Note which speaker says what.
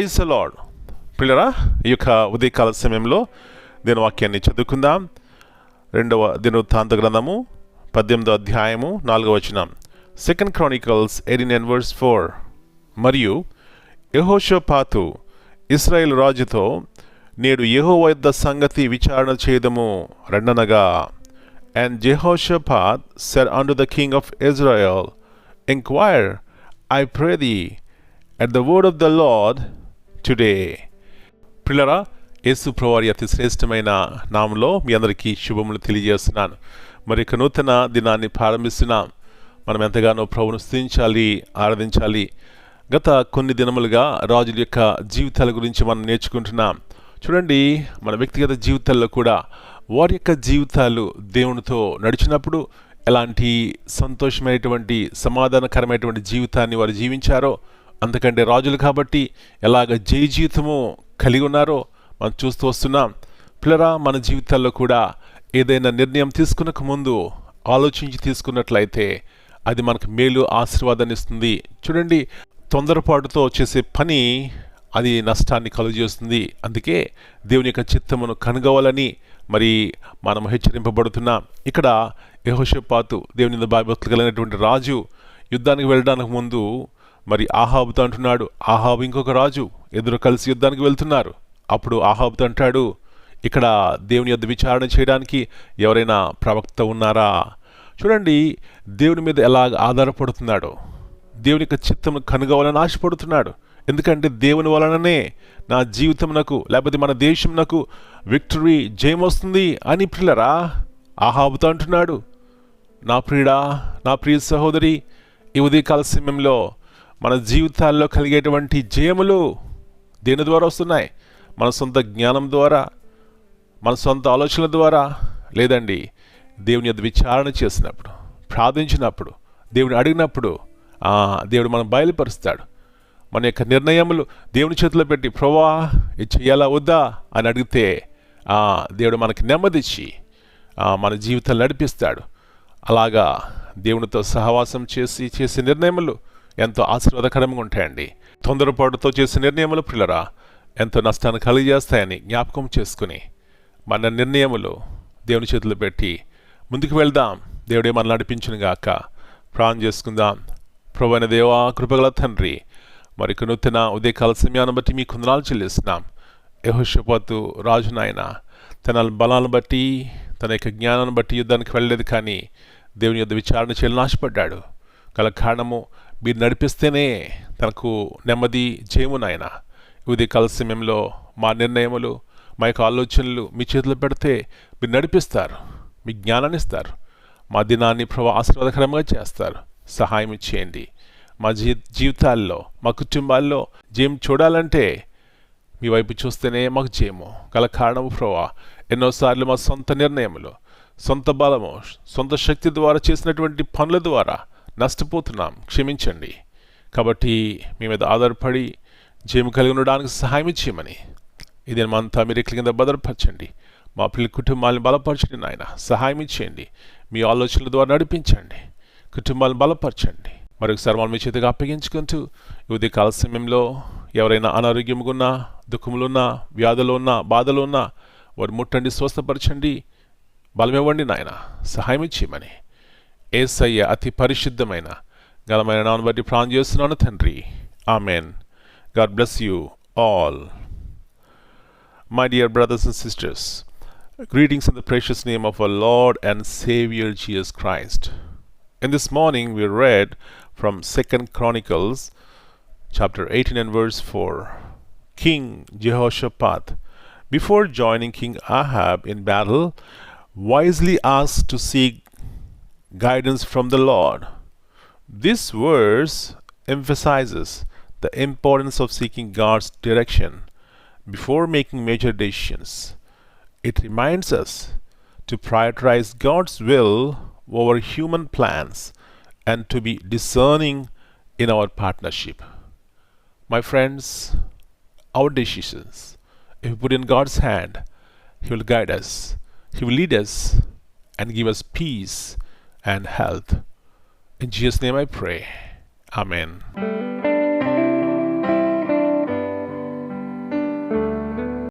Speaker 1: Praise the lord. పిల్లరా, ఈ యొక్క ఉదయకాల సమయంలో దీని వాక్యాన్ని చదువుకుందాం. 2వ దినవృత్తాంత గ్రంథము 18వ అధ్యాయము 4వ వచనం. 2 Chronicles 18:4. మరియు యెహోషాపాతు ఇశ్రాయేలు రాజుతో, నేడు యెహోవా యొద్ద సంగతి విచారణ చేయదము రెండనగా. And Jehoshaphat said unto the king of Israel, Inquire, I pray thee, at the word of the Lord today. పిల్లరా, యేసు ప్రభువారి అతి శ్రేష్టమైన నామంలో మీ అందరికీ శుభములు తెలియజేస్తున్నాను. మరి ఇక నూతన దినాన్ని ప్రారంభిస్తున్నాం. మనం ఎంతగానో ప్రభువును స్తుతించాలి, ఆరాధించాలి. గత కొన్ని దినములుగా రాజుల యొక్క జీవితాల గురించి మనం నేర్చుకుంటున్నాం. చూడండి, మన వ్యక్తిగత జీవితాల్లో కూడా వారి యొక్క జీవితాలు దేవునితో నడిచినప్పుడు ఎలాంటి సంతోషమైనటువంటి సమాధానకరమైనటువంటి జీవితాన్ని వారు జీవించారో, అంతకంటే రాజులు కాబట్టి ఎలాగ జయ జీవితము కలిగి ఉన్నారో మనం చూస్తూ వస్తున్నాం. పిల్లరా, మన జీవితాల్లో కూడా ఏదైనా నిర్ణయం తీసుకునక ముందు ఆలోచించి తీసుకున్నట్లయితే అది మనకు మేలు, ఆశీర్వాదాన్ని ఇస్తుంది. చూడండి, తొందరపాటుతో చేసే పని అది నష్టాన్ని కలుగజేస్తుంది. అందుకే దేవుని యొక్క చిత్తమును కనుగోవాలని మరి మనం హెచ్చరింపబడుతున్నాం. ఇక్కడ యెహోషాపాతు దేవుని భయభక్తులు కలిగినటువంటి రాజు యుద్ధానికి వెళ్ళడానికి ముందు మరి ఆహాబుతో అంటున్నాడు. ఆహాబు ఇంకొక రాజు ఇద్దరు కలిసి యుద్ధానికి వెళ్తున్నారు. అప్పుడు ఆహాబుతో అంటాడు, ఇక్కడ దేవుని యొద్ద విచారణ చేయడానికి ఎవరైనా ప్రవక్త ఉన్నారా? చూడండి, దేవుని మీద ఎలా ఆధారపడుతున్నాడో, దేవుని యొక్క చిత్తమును కనుగోవాలని ఆశపడుతున్నాడు. ఎందుకంటే దేవుని వలననే నా జీవితమునకు లేకపోతే మన దేశమునకు విక్టరీ, జయం వస్తుంది అని పిల్లరా ఆహాబుతో అంటున్నాడు. నా ప్రియుడా, నా ప్రియ సహోదరి, ఈ ఉదయకాల సమయంలో మన జీవితాల్లో కలిగేటువంటి జయములు దేని ద్వారా వస్తున్నాయి? మన సొంత జ్ఞానం ద్వారా, మన సొంత ఆలోచనల ద్వారా లేదండి. దేవుని యొద్ద విచారణ చేసినప్పుడు, ప్రార్థించినప్పుడు, దేవుని అడిగినప్పుడు దేవుడు మనం బయలుపరుస్తాడు. మన యొక్క నిర్ణయములు దేవుని చేతిలో పెట్టి ప్రభువా ఇది చెయ్యాలా వద్దా అని అడిగితే దేవుడు మనకి నెమ్మదిచ్చి మన జీవితాలు నడిపిస్తాడు. అలాగా దేవునితో సహవాసం చేసే నిర్ణయములు ఎంతో ఆశీర్వాదకరంగా ఉంటాయండి. తొందరపాటుతో చేసే నిర్ణయములు పిల్లరా ఎంతో నష్టాన్ని కలిగజేస్తాయని జ్ఞాపకం చేసుకుని మన నిర్ణయములు దేవుని చేతిలో పెట్టి ముందుకు వెళ్దాం. దేవుడే మనల్ని నడిపించును గాక. ప్రార్థన చేసుకుందాం. ప్రభువైన దేవా, కృపగల తండ్రి, మరి నూతన ఉదయకాల సమయాన్ని బట్టి మీ వందనాలు చెల్లిస్తున్నాం. యెహోషాపాతు రాజు నాయన తన బలాలను బట్టి, తన యొక్క జ్ఞానాన్ని బట్టి యుద్ధానికి వెళ్ళలేదు, కానీ దేవుని యొద్ద విచారణ చేయాలని ఆశపడ్డాడు. గల కారణము మీరు నడిపిస్తేనే తనకు నెమ్మది, జయము నాయన. ఉదయకాల సమయంలో మా నిర్ణయములు, మా యొక్క ఆలోచనలు మీ చేతిలో పెడితే మీరు నడిపిస్తారు, మీ జ్ఞానాన్ని ఇస్తారు, మా దినాన్ని ఆశీర్వాదకరంగా చేస్తారు. సహాయం చేయండి. మా జీవితాల్లో, మా కుటుంబాల్లో జయం చూడాలంటే మీ వైపు చూస్తేనే మాకు జయము. గల కారణము ప్రభువా, ఎన్నోసార్లు మా సొంత నిర్ణయములు, సొంత బలము, సొంత శక్తి ద్వారా చేసినటువంటి పనుల ద్వారా నష్టపోతున్నాం. క్షమించండి. కాబట్టి మీ మీద ఆధారపడి జయము కలిగి ఉండడానికి సహాయం చేయమని ఇది మనమంతా మీరు ఎక్కడి కింద భద్రపరచండి. మా పిల్లల కుటుంబాలను బలపరచండి నాయన. సహాయం చేయండి. మీ ఆలోచనల ద్వారా నడిపించండి. కుటుంబాలను బలపరచండి. మరొకసారి మనం మీ చేతిగా అప్పగించుకుంటూ ఈ ఉదయకాల సమయంలో ఎవరైనా అనారోగ్యంగా ఉన్నా, దుఃఖములు ఉన్నా, వ్యాధులు ఉన్నా, బాధలు ఉన్నా వారు ముట్టండి, స్వస్థపరచండి, బలమివ్వండి నాయన. సహాయం చేయమని యేసయ్య అతి పరిశుద్ధమైన ఘనమైన నామమును బట్టి ప్రార్థన చేస్తున్నాను తండ్రి. Amen. God bless you all. My dear brothers and sisters, greetings in the precious name of our Lord and Savior Jesus Christ. In this morning we read from 2 Chronicles chapter 18 and verse 4. King Jehoshaphat, before joining King Ahab in battle, wisely asked to seek guidance from the Lord. This verse emphasizes the importance of seeking God's direction before making major decisions. It reminds us to prioritize God's will over human plans and to be discerning in our partnership. My friends, our decisions, if we put in God's hand, He will guide us, He will lead us and give us peace and health. In Jesus' name I pray. Amen.